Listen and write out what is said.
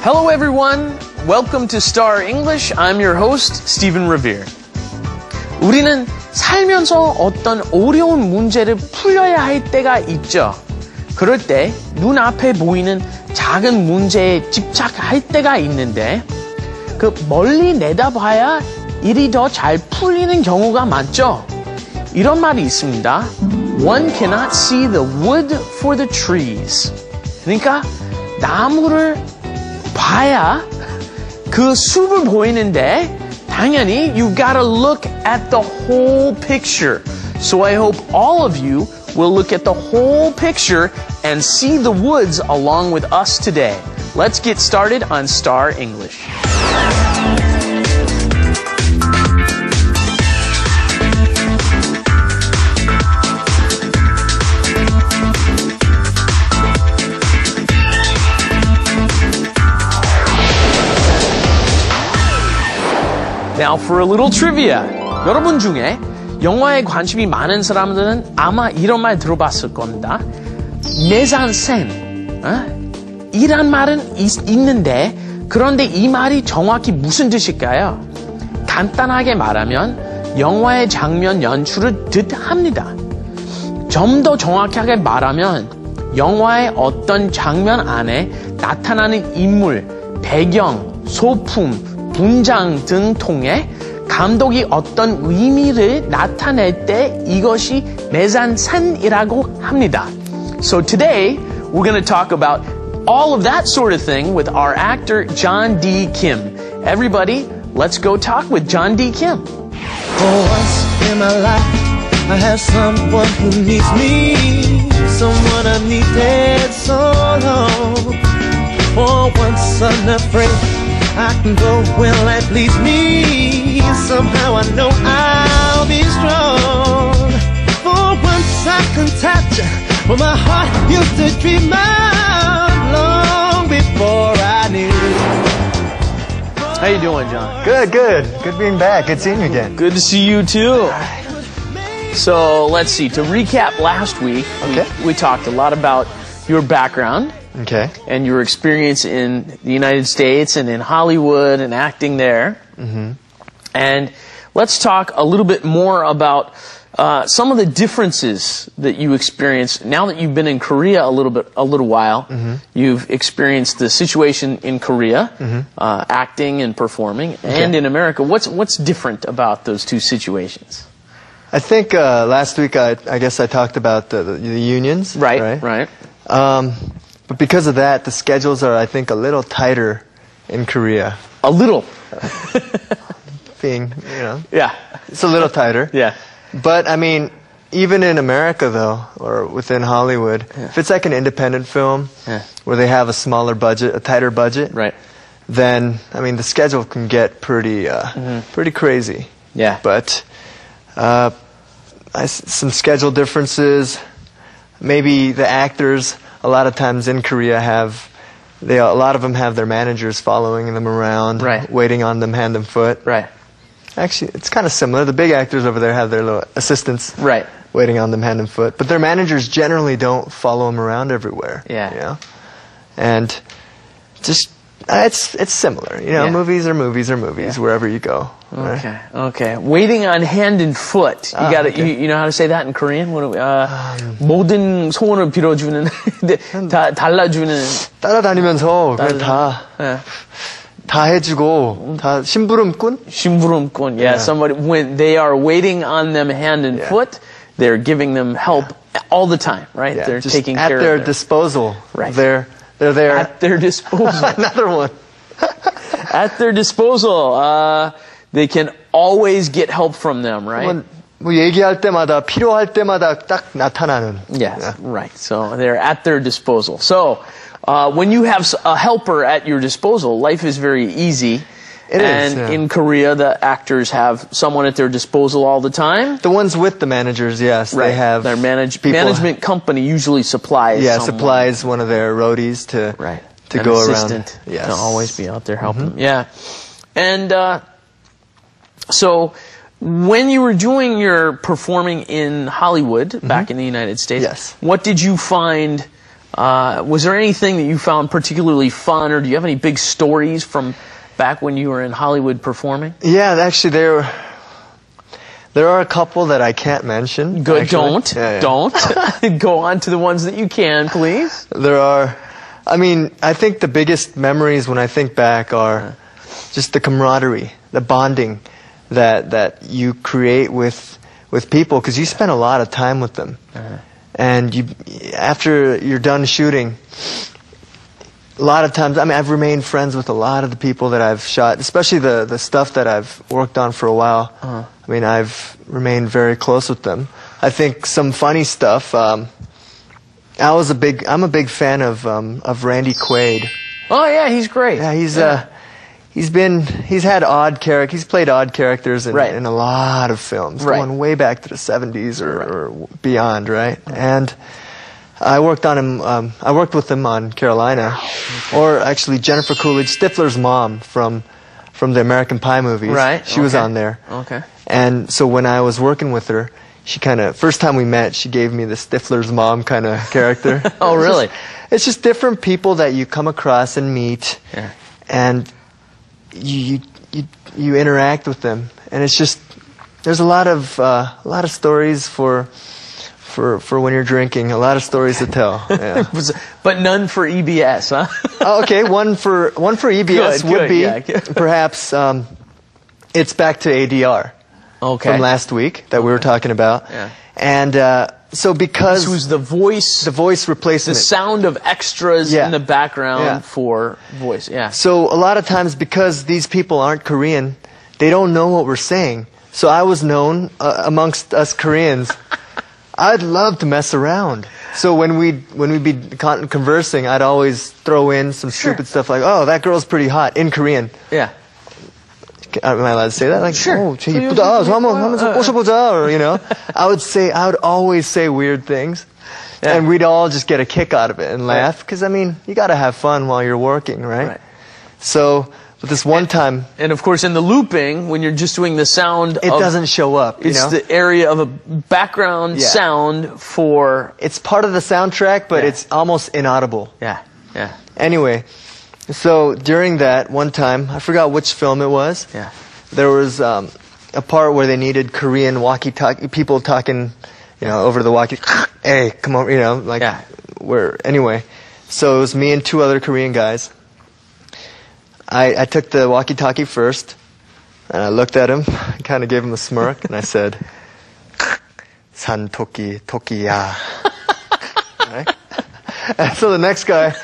Hello everyone. Welcome to Star English. I'm your host, Stephen Revere. 우리는 살면서 어떤 어려운 문제를 풀어야 할 때가 있죠. 그럴 때 눈앞에 보이는 작은 문제에 집착할 때가 있는데 그 멀리 내다봐야 일이 더 잘 풀리는 경우가 많죠. 이런 말이 있습니다. One cannot see the wood for the trees. 그러니까 나무를 봐야 그 숲을 보이는데 당연히 you gotta look at the whole picture. So I hope all of you will look at the whole picture and see the woods along with us today. Let's get started on Star English. Now for a little trivia. 여러분 중에 영화에 관심이 많은 사람들은 아마 이런 말 들어봤을 겁니다. mise-en-scène. 이란 말은 있는데 그런데 이 말이 정확히 무슨 뜻일까요? 간단하게 말하면 영화의 장면 연출을 뜻합니다. 좀 더 정확하게 말하면 영화의 어떤 장면 안에 나타나는 인물, 배경, 소품, 분장 등 통해 감독이 어떤 의미를 나타낼 때 이것이 mise-en-scene이라고 합니다. So today we're going to talk about all of that sort of thing with our actor John D. Kim. Everybody, let's go talk with John D. Kim. For once in my life, I have someone who needs me, someone I needed so long. For once unafraid, I can go where life leads me. Somehow I know I'll be strong. For once I can touch what my heart used to dream of long before I knew. How you doing, John? Good. Good being back. Good seeing you again. Good to see you too. So let's see. To recap last week, we talked a lot about your background. Okay. And your experience in the United States and in Hollywood and acting there. Mm-hmm. And let's talk a little bit more about some of the differences that you experience now that you've been in Korea a little while. Mm-hmm. You've experienced the situation in Korea, acting and performing, and in America. What's different about those two situations? I think last week I guess I talked about the unions. Right. But because of that, the schedules are, I think, a little tighter in Korea. A little. Being, Yeah. It's a little tighter. Yeah. But, I mean, even in America, though, or within Hollywood, if it's like an independent film where they have a smaller budget, a tighter budget, right, then, I mean, the schedule can get pretty crazy. Yeah. But some schedule differences, maybe the actors... A lot of times in Korea a lot of them have their managers following them around, waiting on them hand and foot. Right. Actually, it's kind of similar. The big actors over there have their little assistants, waiting on them hand and foot. But their managers generally don't follow them around everywhere. Yeah. And just it's similar. Movies are movies wherever you go. Right? Okay. Waiting on hand and foot. You know how to say that in Korean? 모든 소원을 빌어주는, 다 달라주는. 따라다니면서 다 해주고 다 심부름꾼? 심부름꾼. Yeah. Somebody when they are waiting on them hand and foot, they're giving them help all the time, right? Yeah. They're just taking care of at their disposal. Right. They're there. At their disposal. Another one. At their disposal. They can always get help from them, right? 뭐 얘기할 때마다 필요할 때마다 딱 나타나는. Yes, right. So they're at their disposal. So when you have a helper at your disposal, life is very easy. It is. In Korea, the actors have someone at their disposal all the time. The ones with the managers, yes, they have their management company usually supplies. Yeah, supplies one of their roadies to an go assistant around. Yes. To always be out there helping. Yeah, and so when you were doing your performing in Hollywood back in the United States, what did you find Was there anything that you found particularly fun, or do you have any big stories from back when you were in Hollywood performing? Yeah, actually, there are a couple that I can't mention. Good, actually. don't. Go on to the ones that you can, please. There are. I mean, I think the biggest memories when I think back are just the camaraderie, the bonding that you create with people, because you spend a lot of time with them. And after you're done shooting, a lot of times, I mean, I've remained friends with a lot of the people that I've shot, especially the stuff that I've worked on for a while. I mean, I've remained very close with them. I think some funny stuff. I'm a big fan of Randy Quaid. Oh yeah, he's great. Yeah, he's played odd characters in a lot of films, going way back to the 70s or beyond, right? And I worked with him on Carolina, or actually Jennifer Coolidge, Stifler's mom from the American Pie movies. Right. She was on there. Okay. And so when I was working with her, she first time we met, she gave me the Stifler's mom kind of character. Oh, really? It's just different people that you come across and meet, and you interact with them, and it's just there's a lot of stories for when you're drinking, a lot of stories to tell. Yeah. But none for EBS, huh? Oh, okay, one for EBS would be perhaps it's back to ADR. Okay. From last week that we were talking about. Yeah. And so because this was the voice replacement, the sound of extras in the background for voice. Yeah. So a lot of times, because these people aren't Korean, they don't know what we're saying. So I was known amongst us Koreans. I'd love to mess around. So when we'd be conversing, I'd always throw in some stupid stuff like, "Oh, that girl's pretty hot," in Korean. Yeah. Am I allowed to say that? Like, sure. "Oh, 쟤 이쁘다. 한번 꼬셔보자," or I would always say weird things, and we'd all just get a kick out of it and laugh, because I mean, you got to have fun while you're working, right? So, but this one time, and of course, in the looping, when you're just doing the sound, it doesn't show up. It's the area of a background sound for. It's part of the soundtrack, but it's almost inaudible. Yeah. Yeah. Anyway. So during that one time, I forgot which film it was. Yeah. There was a part where they needed Korean walkie-talkie people talking, over the walkie. Hey, come on, anyway. So it was me and two other Korean guys. I took the walkie-talkie first, and I looked at him, kind of gave him a smirk, and I said, "산 토끼 토끼야." Right? And so the next guy